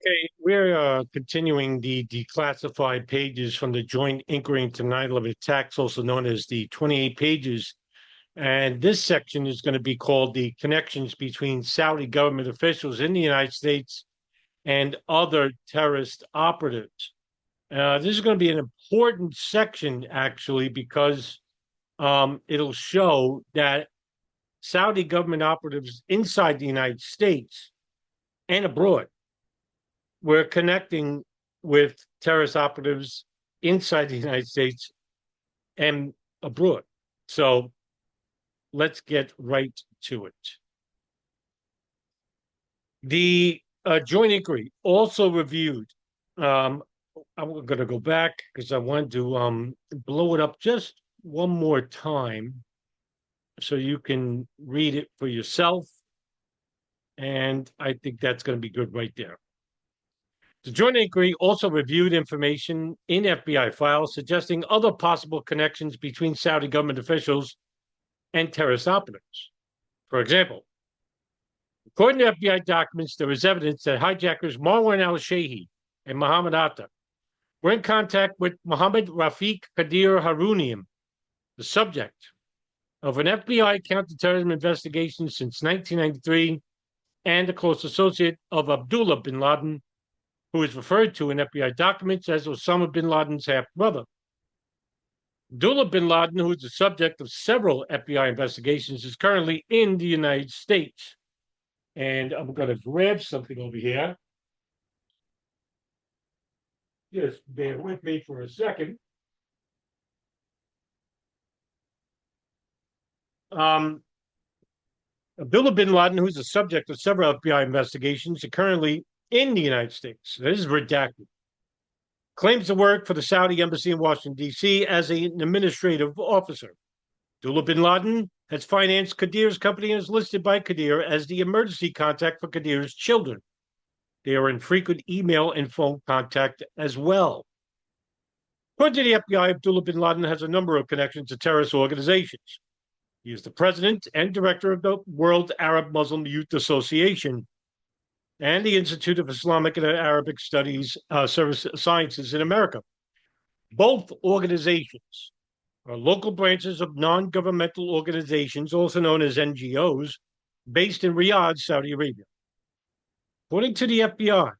Okay, we're continuing the declassified pages from the Joint Inquiry into 9/11 attacks, also known as the 28 pages. And this section is going to be called the connections between Saudi government officials in the United States and other terrorist operatives. This is going to be an important section, actually, because it'll show that Saudi government operatives inside the United States and abroad we're connecting with terrorist operatives inside the United States and abroad. So let's get right to it. The joint inquiry also reviewed. Um, I'm going to go back because I want to blow it up just one more time so you can read it for yourself. And I think that's going to be good right there. The Joint Inquiry also reviewed information in FBI files suggesting other possible connections between Saudi government officials and terrorist operatives. For example, according to FBI documents, there is evidence that hijackers Marwan al-Shehi and Mohammed Atta were in contact with Mohammed Rafiq Kadir Harunian, the subject of an FBI counterterrorism investigation since 1993 and a close associate of Abdullah bin Laden, who is referred to in FBI documents as Osama bin Laden's half brother. Abdullah bin Laden, who is the subject of several FBI investigations, is currently in the United States. And I'm going to grab something over here. Just bear with me for a second. Um, Abdullah bin Laden, who's the subject of several FBI investigations, is currently in the United States. This is redacted. Claims to work for the Saudi embassy in Washington, D.C. as an administrative officer. Abdullah bin Laden has financed Kadir's company and is listed by Kadir as the emergency contact for Kadir's children. They are in frequent email and phone contact as well. According to the FBI, Abdullah bin Laden has a number of connections to terrorist organizations. He is the president and director of the World Arab Muslim Youth Association and the Institute of Islamic and Arabic Studies Service Sciences in America. Both organizations are local branches of non-governmental organizations, also known as NGOs, based in Riyadh, Saudi Arabia. According to the FBI,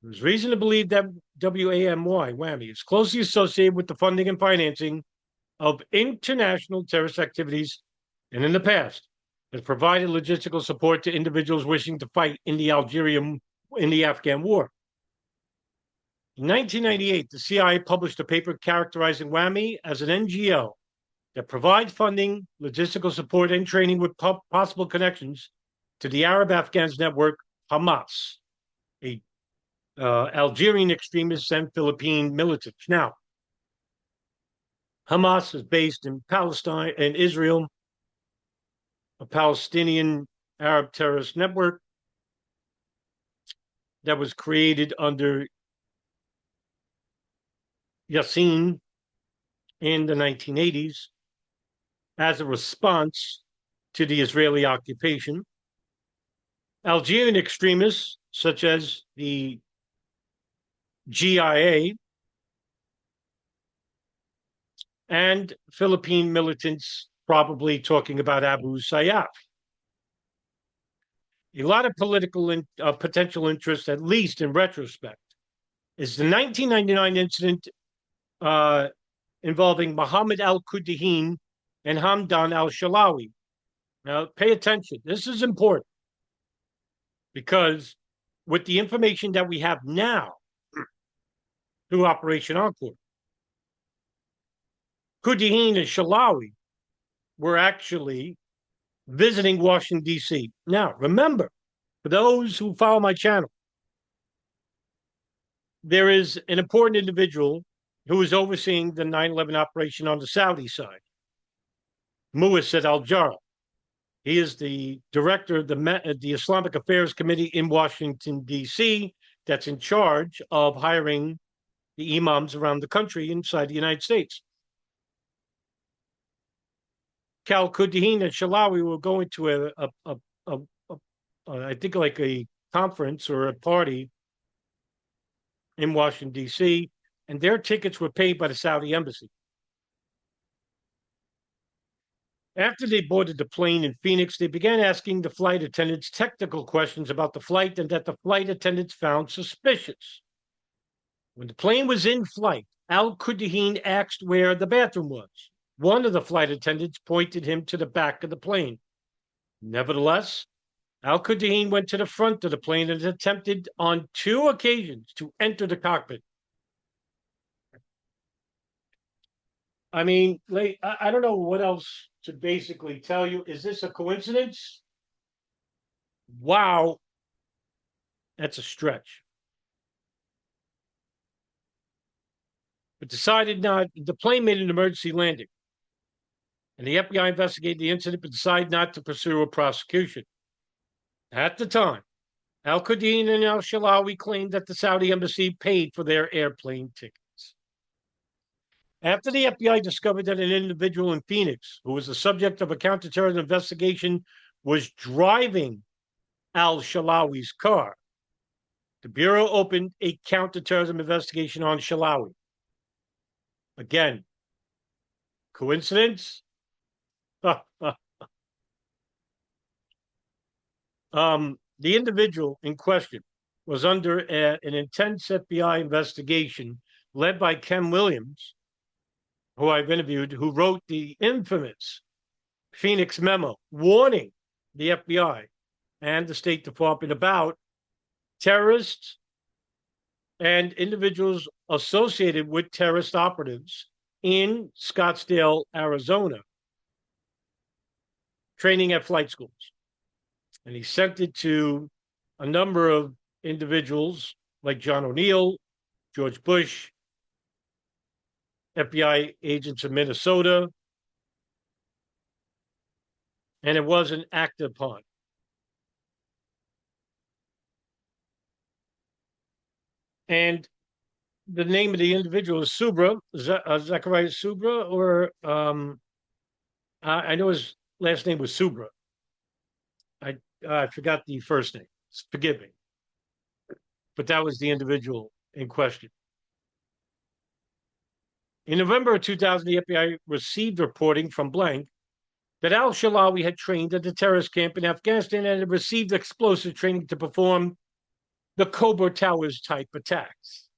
there's reason to believe that WAMY is closely associated with the funding and financing of international terrorist activities, and in the past has provided logistical support to individuals wishing to fight in the Afghan war. In 1998, the CIA published a paper characterizing WAMY as an NGO that provides funding, logistical support, and training with possible connections to the Arab Afghans network Hamas, a Algerian extremists and Philippine militants. Now, Hamas is based in Palestine and Israel, a Palestinian Arab terrorist network that was created under Yassin in the 1980s as a response to the Israeli occupation. Algerian extremists, such as the GIA, and Philippine militants, probably talking about Abu Sayyaf. A lot of political potential interest, at least in retrospect, is the 1999 incident involving Mohammed al-Kudahin and Hamdan al-Shalawi. Now, pay attention. This is important because with the information that we have now through Operation Encore, Kudahin and Shalawi were actually visiting Washington, D.C. Now, remember, for those who follow my channel, there is an important individual who is overseeing the 9/11 operation on the Saudi side, Muassad al-Jarrah. He is the director of the Islamic Affairs Committee in Washington, D.C., that's in charge of hiring the imams around the country inside the United States. Cal Kudahin and Shalawi were going to I think like a conference or a party in Washington, D.C., and their tickets were paid by the Saudi embassy. After they boarded the plane in Phoenix, they began asking the flight attendants technical questions about the flight and that the flight attendants found suspicious. When the plane was in flight, Al-Qudheen asked where the bathroom was. One of the flight attendants pointed him to the back of the plane. Nevertheless, Al-Qudheen went to the front of the plane and attempted on 2 occasions to enter the cockpit. I mean, I don't know what else to basically tell you. Is this a coincidence? Wow, that's a stretch. But decided not. The plane made an emergency landing, and the FBI investigated the incident, but decided not to pursue a prosecution. At the time, Al-Qudheen and Al-Shalawi claimed that the Saudi embassy paid for their airplane tickets. After the FBI discovered that an individual in Phoenix, who was the subject of a counterterrorism investigation, was driving Al-Shalawi's car, the Bureau opened a counterterrorism investigation on Shalawi. Again, coincidence? The individual in question was under an intense FBI investigation led by Ken Williams, who I've interviewed, who wrote the infamous Phoenix memo warning the FBI and the State Department about terrorists and individuals associated with terrorist operatives in Scottsdale, Arizona, training at flight schools. And he sent it to a number of individuals like John O'Neill, George Bush, FBI agents in Minnesota, and it wasn't acted upon. And the name of the individual is Subra, Zachariah Subra, or I know his last name was Subra. I forgot the first name. Forgive me. But that was the individual in question. In November of 2000, the FBI received reporting from Blank that Al-Shalawi had trained at the terrorist camp in Afghanistan and had received explosive training to perform the Cobra Towers type attacks.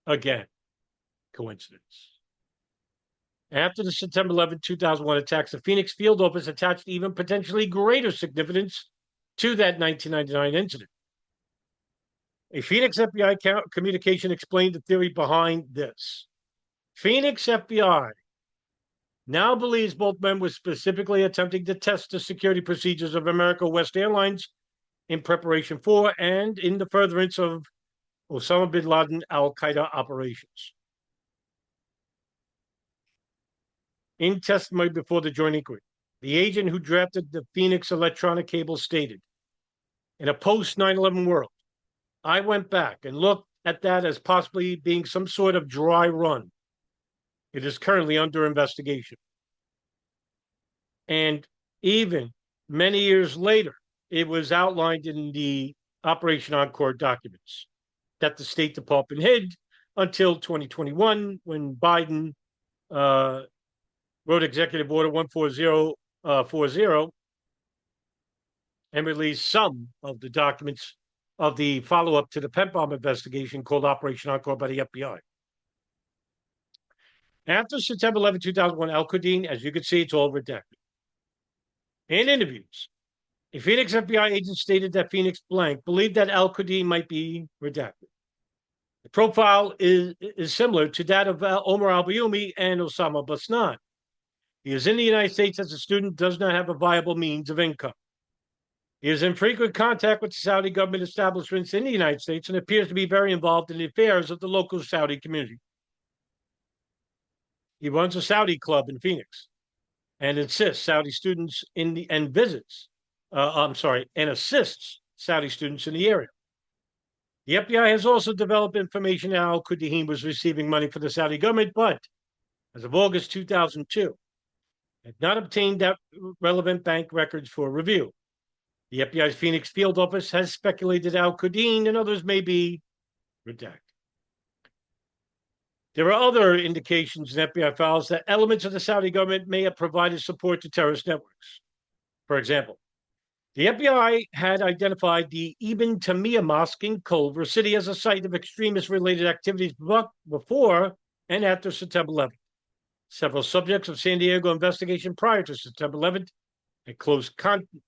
Again, coincidence. After the September 11, 2001 attacks, the Phoenix field office attached even potentially greater significance to that 1999 incident. A Phoenix FBI communication explained the theory behind this. Phoenix FBI now believes both men were specifically attempting to test the security procedures of America West Airlines in preparation for and in the furtherance of Osama bin Laden al-Qaeda operations. In testimony before the joint inquiry, the agent who drafted the Phoenix electronic cable stated, in a post 9/11 world, I went back and looked at that as possibly being some sort of dry run. It is currently under investigation. And even many years later, it was outlined in the Operation Encore documents that the State Department hid until 2021 when Biden wrote Executive Order 14040 and released some of the documents of the follow-up to the pent bomb investigation called Operation Encore by the FBI. After September 11, 2001, Al-Qudheen, as you can see, it's all redacted. In interviews, a Phoenix FBI agent stated that Phoenix Blank believed that Al-Qudheen might be redacted. The profile is similar to that of Omar al-Bayoumi and Osama Basnan. He is in the United States as a student, does not have a viable means of income. He is in frequent contact with the Saudi government establishments in the United States and appears to be very involved in the affairs of the local Saudi community. He runs a Saudi club in Phoenix and assists Saudi students and assists Saudi students in the area. The FBI has also developed information that Al-Qudheen was receiving money from the Saudi government, but as of August 2002, had not obtained that relevant bank records for review. The FBI's Phoenix field office has speculated Al-Qudheen and others may be redacted. There are other indications in FBI files that elements of the Saudi government may have provided support to terrorist networks. For example, the FBI had identified the Ibn Taymiyyah Mosque in Culver City as a site of extremist-related activities before and after September 11th. Several subjects of San Diego investigation prior to September 11th had close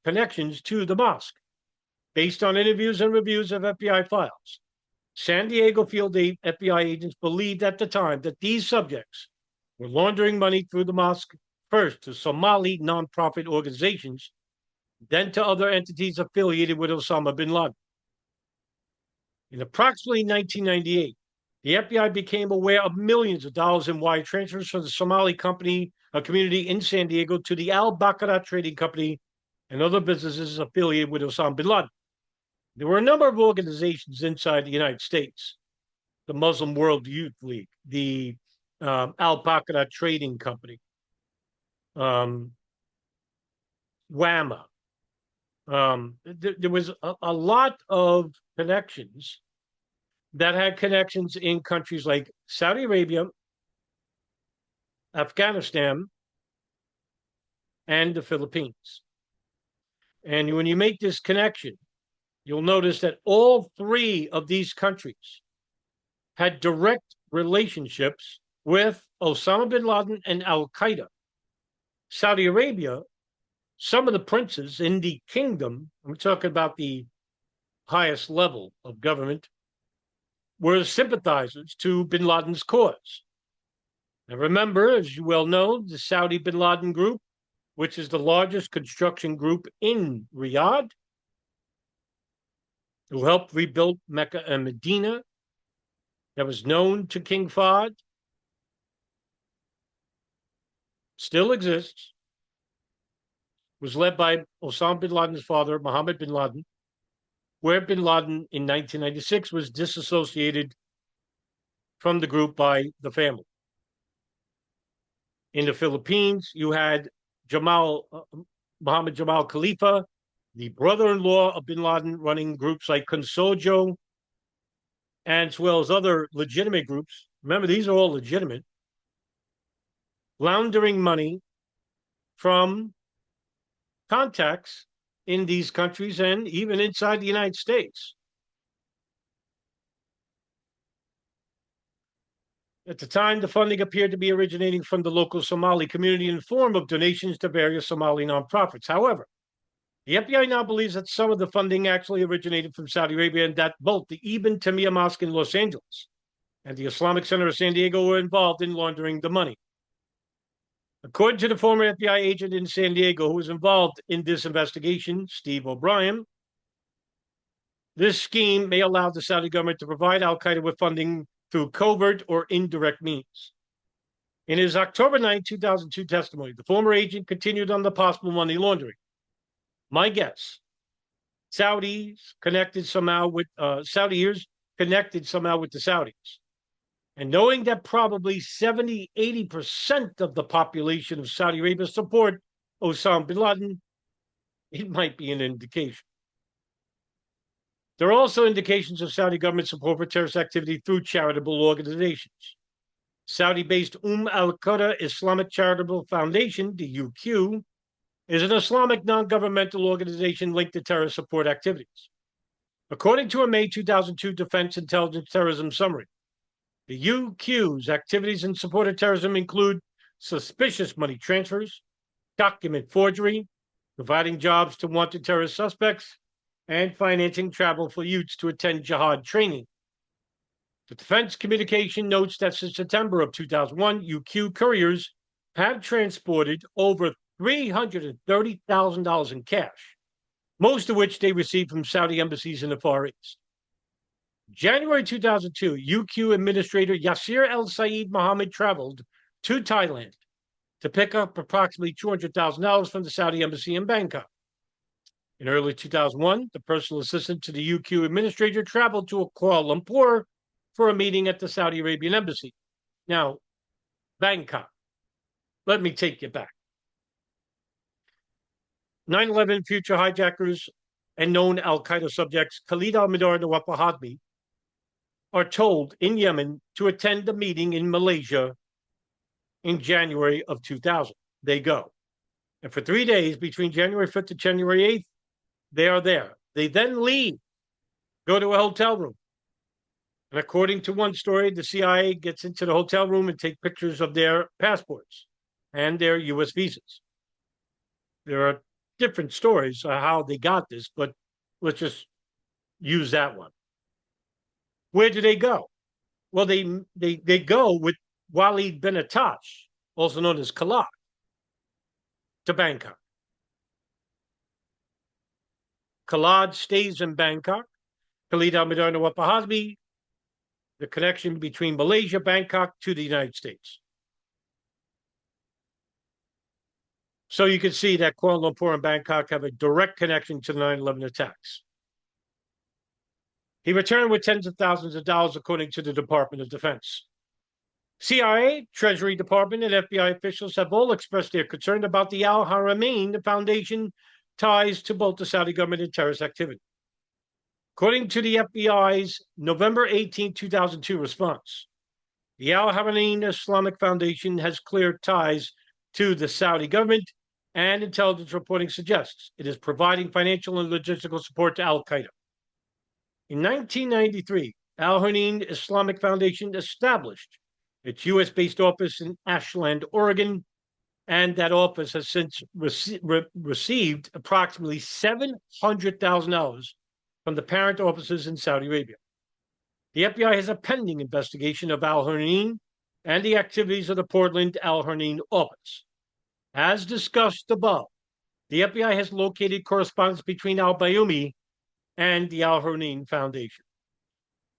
connections to the mosque, based on interviews and reviews of FBI files. San Diego field FBI agents believed at the time that these subjects were laundering money through the mosque, first to Somali nonprofit organizations, then to other entities affiliated with Osama bin Laden. In approximately 1998, the FBI became aware of millions of dollars in wire transfers from the Somali community in San Diego to the Al Baqarah Trading Company and other businesses affiliated with Osama bin Laden. There were a number of organizations inside the United States: the Muslim World Youth League, the Al Baqarah Trading Company, WAMA. There was a lot of connections that had connections in countries like Saudi Arabia, Afghanistan, and the Philippines. And when you make this connection, you'll notice that all three of these countries had direct relationships with Osama bin Laden and Al Qaeda. Saudi Arabia, some of the princes in the kingdom, I'm talking about the highest level of government, were sympathizers to bin Laden's cause. And remember, as you well know, the Saudi bin Laden group, which is the largest construction group in Riyadh, who helped rebuild Mecca and Medina, that was known to King Fahd, still exists, was led by Osama bin Laden's father, Mohammed bin Laden, where bin Laden in 1996 was disassociated from the group by the family. In the Philippines, you had Mohammed Jamal Khalifa, the brother-in-law of bin Laden, running groups like Consojo, as well as other legitimate groups. Remember, these are all legitimate, laundering money from contacts in these countries and even inside the United States. At the time, the funding appeared to be originating from the local Somali community in the form of donations to various Somali nonprofits. However, the FBI now believes that some of the funding actually originated from Saudi Arabia and that both the Ibn Taymiyyah Mosque in Los Angeles and the Islamic Center of San Diego were involved in laundering the money. According to the former FBI agent in San Diego who was involved in this investigation, Steve O'Brien, this scheme may allow the Saudi government to provide Al Qaeda with funding through covert or indirect means. In his October 9, 2002 testimony, the former agent continued on the possible money laundering. My guess, Saudis connected somehow with Saudis connected somehow with the Saudis. And knowing that probably 70, 80% of the population of Saudi Arabia support Osama bin Laden, it might be an indication. There are also indications of Saudi government support for terrorist activity through charitable organizations. Saudi-based Al-Qaeda Islamic Charitable Foundation, the UQ, is an Islamic non-governmental organization linked to terrorist support activities. According to a May 2002 Defense Intelligence Terrorism Summary, the UQ's activities in support of terrorism include suspicious money transfers, document forgery, providing jobs to wanted terrorist suspects, and financing travel for youths to attend jihad training. The Defense Communication notes that since September of 2001, UQ couriers have transported over $330,000 in cash, most of which they received from Saudi embassies in the Far East. January 2002, UQ Administrator Yasir El-Sayed Mohammed traveled to Thailand to pick up approximately $200,000 from the Saudi embassy in Bangkok. In early 2001, the personal assistant to the UQ administrator traveled to Kuala Lumpur for a meeting at the Saudi Arabian embassy. Now, Bangkok. Let me take you back. 9/11 future hijackers and known Al-Qaeda subjects Khalid al-Mihdhar Nawaf Hadmi are told in Yemen to attend a meeting in Malaysia in January of 2000. They go. And for 3 days, between January 5th to January 8th, they are there. They then leave, go to a hotel room. And according to one story, the CIA gets into the hotel room and take pictures of their passports and their U.S. visas. There are different stories of how they got this, but let's just use that one. Where do they go? Well, they go with Walid bin Atash, also known as Khalid, to Bangkok. Khalid stays in Bangkok. Khalid al-Mihdhar Nawaf, the connection between Malaysia, Bangkok to the United States. So you can see that Kuala Lumpur and Bangkok have a direct connection to the 9/11 attacks. He returned with tens of thousands of dollars, according to the Department of Defense. CIA, Treasury Department, and FBI officials have all expressed their concern about the Al Haramain Foundation ties to both the Saudi government and terrorist activity. According to the FBI's November 18, 2002 response, the Al Haramain Islamic Foundation has clear ties to the Saudi government, and intelligence reporting suggests it is providing financial and logistical support to Al Qaeda. In 1993, Al Haramain Islamic Foundation established its U.S.-based office in Ashland, Oregon, and that office has since received approximately $700,000 from the parent offices in Saudi Arabia. The FBI has a pending investigation of Al Haramain and the activities of the Portland Al Haramain office. As discussed above, the FBI has located correspondence between al-Bayoumi and the Al Haramain Foundation.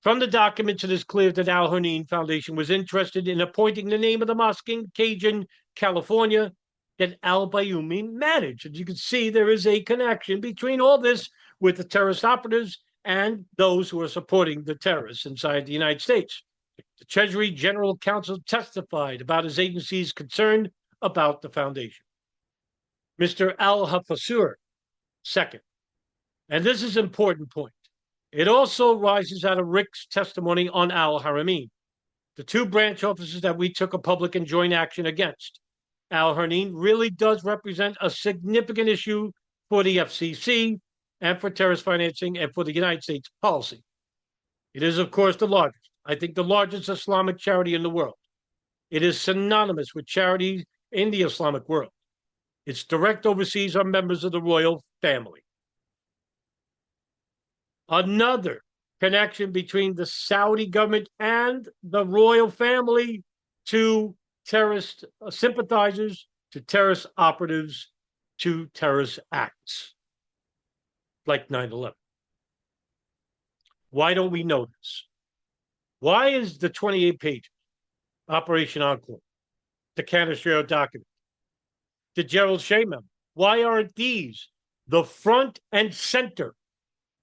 From the documents, it is clear that Al Haramain Foundation was interested in appointing the name of the mosque in Cajun, California, that al-Bayoumi managed. As you can see, there is a connection between all this with the terrorist operatives and those who are supporting the terrorists inside the United States. The Treasury General Counsel testified about his agency's concern about the foundation. Mr. Al-Hafasur, second, and this is an important point, it also rises out of Rick's testimony on Al Haramain, the two branch offices that we took a public and joint action against. Al Haramain really does represent a significant issue for the FCC and for terrorist financing and for the United States policy. It is, of course, the largest, I think the largest Islamic charity in the world. It is synonymous with charities in the Islamic world. Its direct overseers are members of the royal family. Another connection between the Saudi government and the royal family to terrorist sympathizers, to terrorist operatives, to terrorist acts like 9/11. Why don't we know this? Why is the 28 pages, Operation Encore, the Canistro document, the Gerald Shea memo, why aren't these the front and center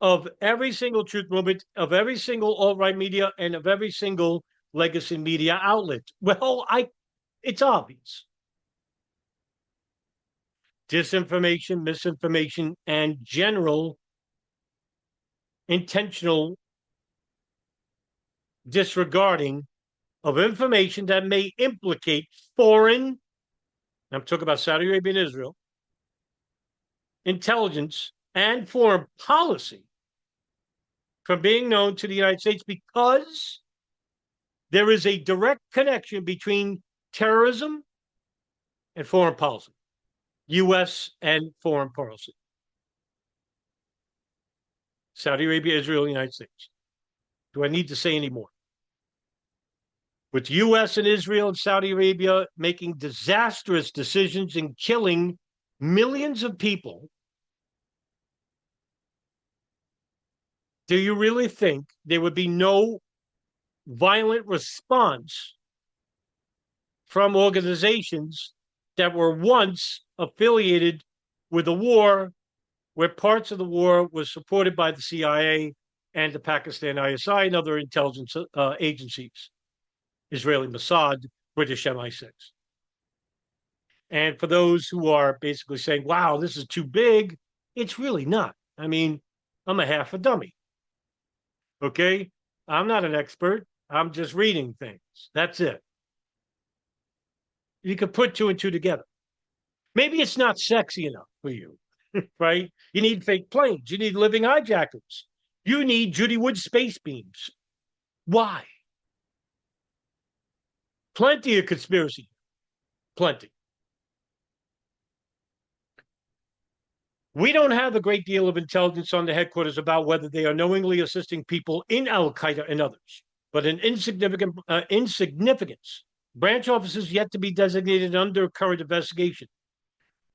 of every single truth movement, of every single alt-right media, and of every single legacy media outlet? Well, it's obvious. Disinformation, misinformation, and general intentional disregarding of information that may implicate foreign, I'm talking about Saudi Arabia and Israel, intelligence and foreign policy from being known to the United States, because there is a direct connection between terrorism and foreign policy, U.S. and foreign policy. Saudi Arabia, Israel, United States. Do I need to say any more? With U.S. and Israel and Saudi Arabia making disastrous decisions and killing millions of people, do you really think there would be no violent response from organizations that were once affiliated with a war where parts of the war was supported by the CIA and the Pakistan ISI and other intelligence agencies, Israeli Mossad, British MI6? And for those who are basically saying, wow, this is too big, it's really not. I mean, I'm a half a dummy. Okay? I'm not an expert. I'm just reading things. That's it. You could put two and two together. Maybe it's not sexy enough for you, right? You need fake planes. You need living hijackers. You need Judy Wood space beams. Why? Plenty of conspiracy. Plenty. We don't have a great deal of intelligence on the headquarters about whether they are knowingly assisting people in Al Qaeda and others, but an insignificance. Branch offices yet to be designated under current investigation.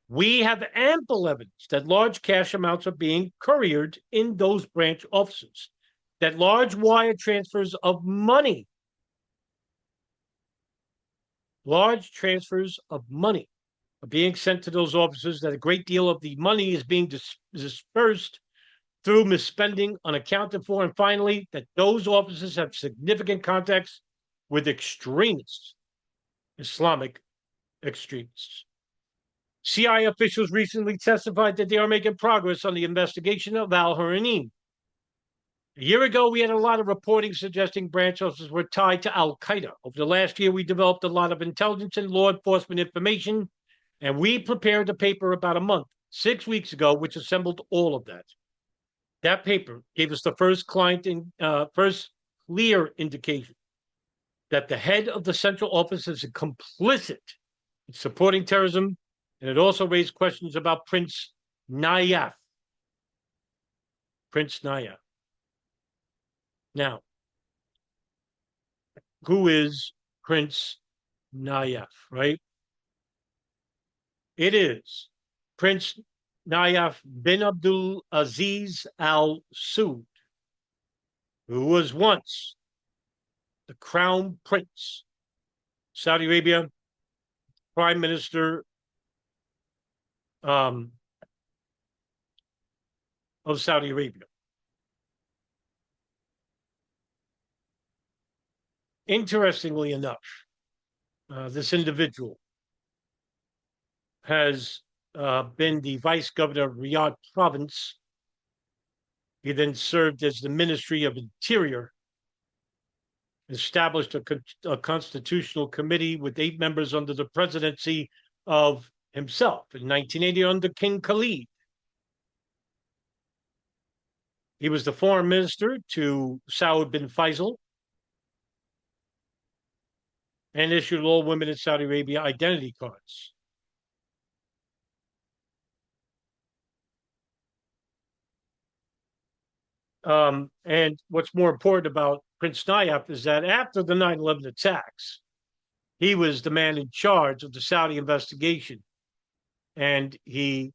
We have ample evidence that large cash amounts are being couriered in those branch offices, that large wire transfers of money, large transfers of money are being sent to those offices, that a great deal of the money is being dispersed through misspending unaccounted for, and finally, that those offices have significant contacts with extremists, Islamic extremists. CIA officials recently testified that they are making progress on the investigation of Al Haranim. A year ago, we had a lot of reporting suggesting branch officers were tied to Al Qaeda. Over the last year, we developed a lot of intelligence and law enforcement information, and we prepared a paper about a month, 6 weeks ago, which assembled all of that. That paper gave us the first clear indication that the head of the central office is complicit in supporting terrorism, and it also raised questions about Prince Nayef. Prince Nayef. Now, who is Prince Nayef, right? It is Prince Nayef bin Abdul Aziz Al Saud, who was once the crown prince, Saudi Arabia, prime minister of Saudi Arabia. Interestingly enough, this individual has been the vice governor of Riyadh province. He then served as the Ministry of Interior, established a constitutional committee with 8 members under the presidency of himself in 1980 under King Khalid. He was the foreign minister to Saud bin Faisal and issued all women in Saudi Arabia identity cards. And what's more important about Prince Nayef is that after the 9/11 attacks, he was the man in charge of the Saudi investigation, and he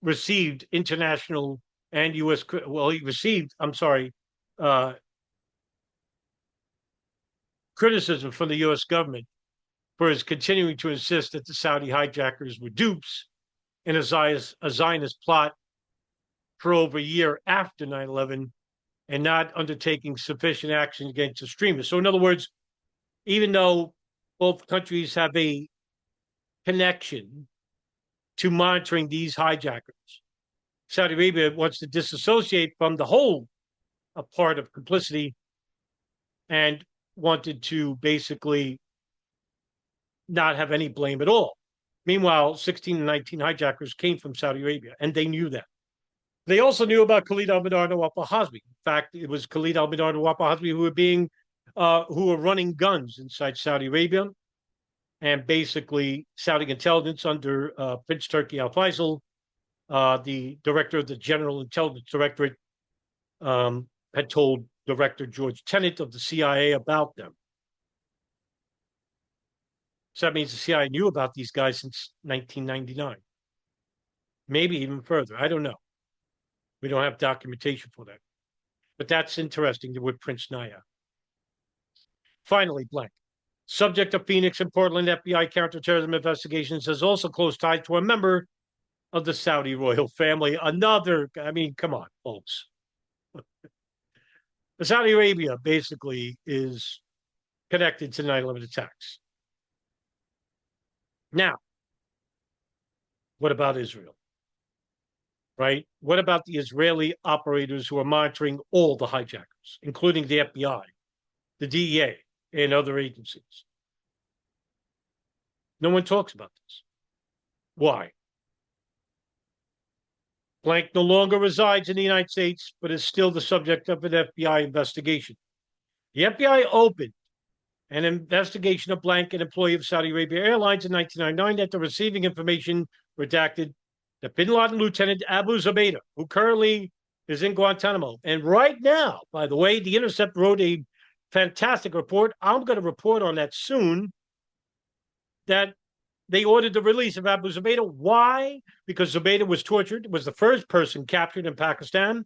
received international and U.S. He received, criticism from the U.S. government for his continuing to insist that the Saudi hijackers were dupes in a Zionist plot for over a year after 9/11 and not undertaking sufficient action against extremists. So, in other words, even though both countries have a connection to monitoring these hijackers, Saudi Arabia wants to disassociate from the whole part of complicity and wanted to basically not have any blame at all. Meanwhile, 16 and 19 hijackers came from Saudi Arabia, and they knew that. They also knew about Khalid al-Mihdhar Nawaf al-Hazmi. In fact, it was Khalid al-Mihdhar Nawaf al-Hazmi who were running guns inside Saudi Arabia, and basically Saudi intelligence under Prince Turki Al Faisal, the director of the General Intelligence Directorate, had told Director George Tenet of the CIA about them. So that means the CIA knew about these guys since 1999, maybe even further. I don't know. We don't have documentation for that. But that's interesting with Prince Naya. Finally, blank. Subject of Phoenix and Portland FBI counterterrorism investigations has also close ties to a member of the Saudi royal family. Come on, folks. Saudi Arabia basically is connected to 9/11 attacks. Now, what about Israel? right? What about the Israeli operators who are monitoring all the hijackers, including the FBI, the DEA, and other agencies? No one talks about this. Why? Blank no longer resides in the United States, but is still the subject of an FBI investigation. The FBI opened an investigation of Blank, an employee of Saudi Arabia Airlines in 1999, after receiving information redacted that bin Laden Lieutenant Abu Zubaydah, who currently is in Guantanamo. And right now, by the way, The Intercept wrote a fantastic report. I'm going to report on that soon, that they ordered the release of Abu Zubaydah. Why? Because Zubaydah was tortured, was the first person captured in Pakistan,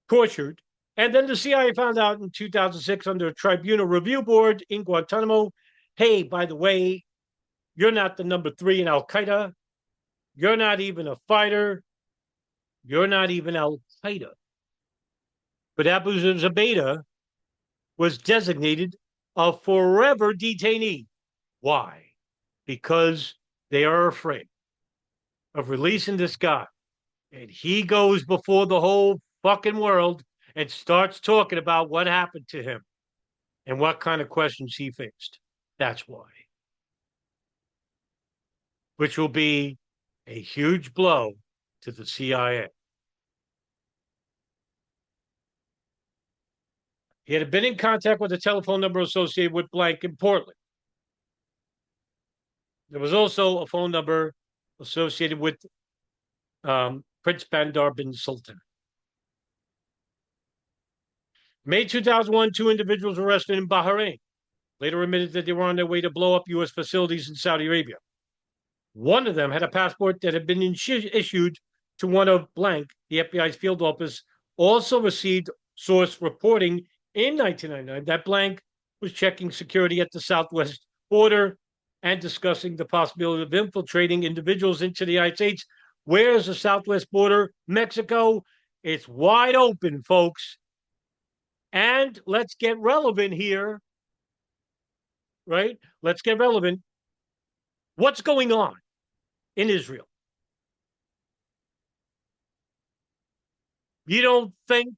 tortured. And then the CIA found out in 2006 under a tribunal review board in Guantanamo, hey, by the way, you're not the number 3 in Al Qaeda. You're not even a fighter. You're not even Al Qaeda. But Abu Zubaydah was designated a forever detainee. Why? Because they are afraid of releasing this guy. And he goes before the whole fucking world and starts talking about what happened to him and what kind of questions he faced. That's why. Which will be a huge blow to the CIA. He had been in contact with a telephone number associated with Blank in Portland. There was also a phone number associated with Prince Bandar bin Sultan. May 2001, 2 individuals were arrested in Bahrain. Later admitted that they were on their way to blow up U.S. facilities in Saudi Arabia. One of them had a passport that had been issued to one of Blank. The FBI's field office also received source reporting in 1999 that Blank was checking security at the southwest border and discussing the possibility of infiltrating individuals into the United States. Where's the southwest border? Mexico. It's wide open, folks. And let's get relevant here, right? Let's get relevant. What's going on in Israel? You don't think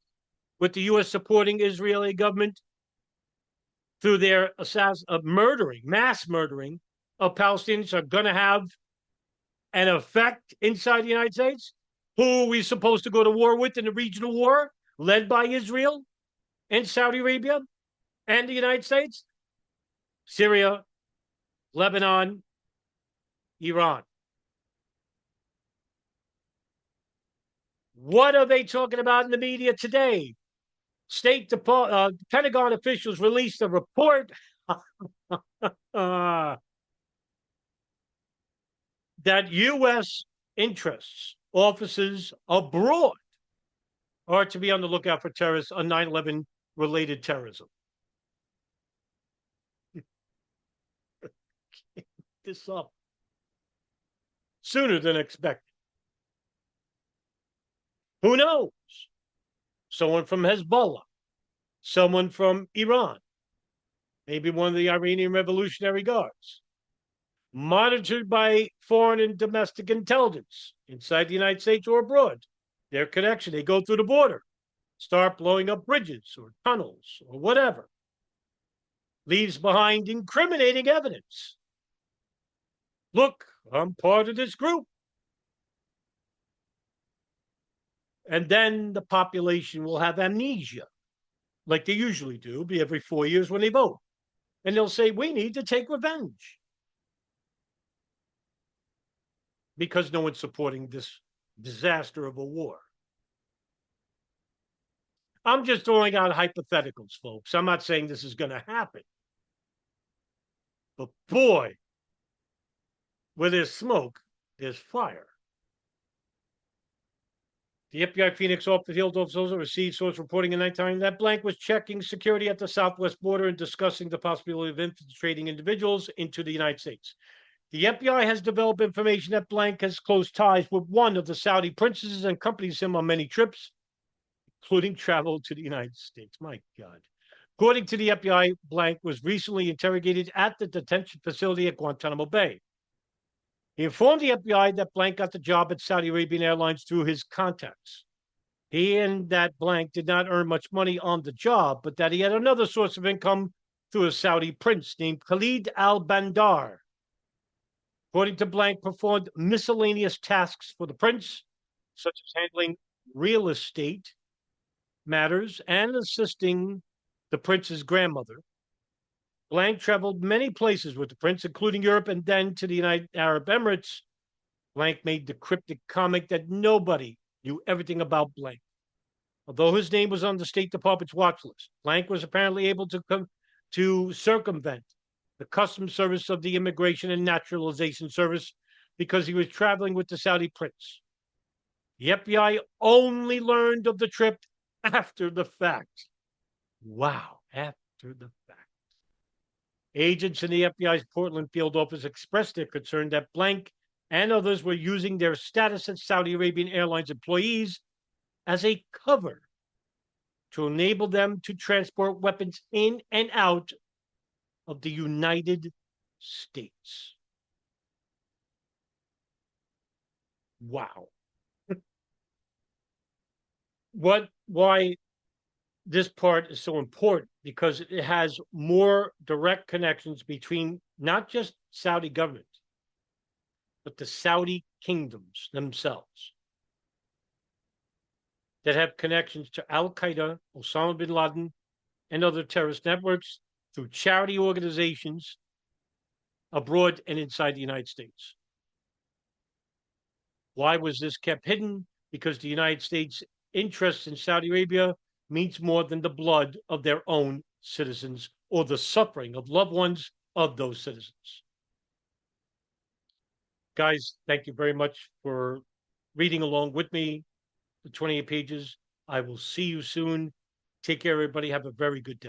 with the U.S. supporting Israeli government through their mass murdering of Palestinians are going to have an effect inside the United States? Who are we supposed to go to war with in a regional war led by Israel and Saudi Arabia and the United States? Syria, Lebanon, Iran. What are they talking about in the media today? Pentagon officials released a report that U.S. interests, offices abroad, are to be on the lookout for terrorists on 9/11 related terrorism. This up sooner than expected. Who knows? Someone from Hezbollah, someone from Iran, maybe one of the Iranian Revolutionary Guards, monitored by foreign and domestic intelligence inside the United States or abroad. Their connection, they go through the border, start blowing up bridges or tunnels or whatever, leaves behind incriminating evidence. Look, I'm part of this group. And then the population will have amnesia, like they usually do every 4 years when they vote. And they'll say, we need to take revenge. Because no one's supporting this disaster of a war. I'm just throwing out hypotheticals, folks. I'm not saying this is going to happen. But boy, where there's smoke, there's fire. The FBI Phoenix field office also received source reporting in nighttime that Blank was checking security at the southwest border and discussing the possibility of infiltrating individuals into the United States. The FBI has developed information that Blank has close ties with one of the Saudi princes and accompanies him on many trips, including travel to the United States. My God. According to the FBI, Blank was recently interrogated at the detention facility at Guantanamo Bay. He informed the FBI that Blank got the job at Saudi Arabian Airlines through his contacts. He and that Blank did not earn much money on the job, but that he had another source of income through a Saudi prince named Khalid al-Bandar. According to Blank, performed miscellaneous tasks for the prince, such as handling real estate matters and assisting the prince's grandmother. Blank traveled many places with the prince, including Europe and then to the United Arab Emirates. Blank made the cryptic comment that nobody knew everything about Blank. Although his name was on the State Department's watch list, Blank was apparently able to circumvent the Customs Service of the Immigration and Naturalization Service because he was traveling with the Saudi prince. The FBI only learned of the trip after the fact. Wow, after the fact. Agents in the FBI's Portland field office expressed their concern that Blank and others were using their status as Saudi Arabian Airlines employees as a cover to enable them to transport weapons in and out of the United States. Wow. Why this part is so important? Because it has more direct connections between not just Saudi government, but the Saudi kingdoms themselves that have connections to Al-Qaeda, Osama bin Laden, and other terrorist networks through charity organizations abroad and inside the United States. Why was this kept hidden? Because the United States' interest in Saudi Arabia means more than the blood of their own citizens or the suffering of loved ones of those citizens. Guys, thank you very much for reading along with me the 28 pages. I will see you soon. Take care, everybody. Have a very good day.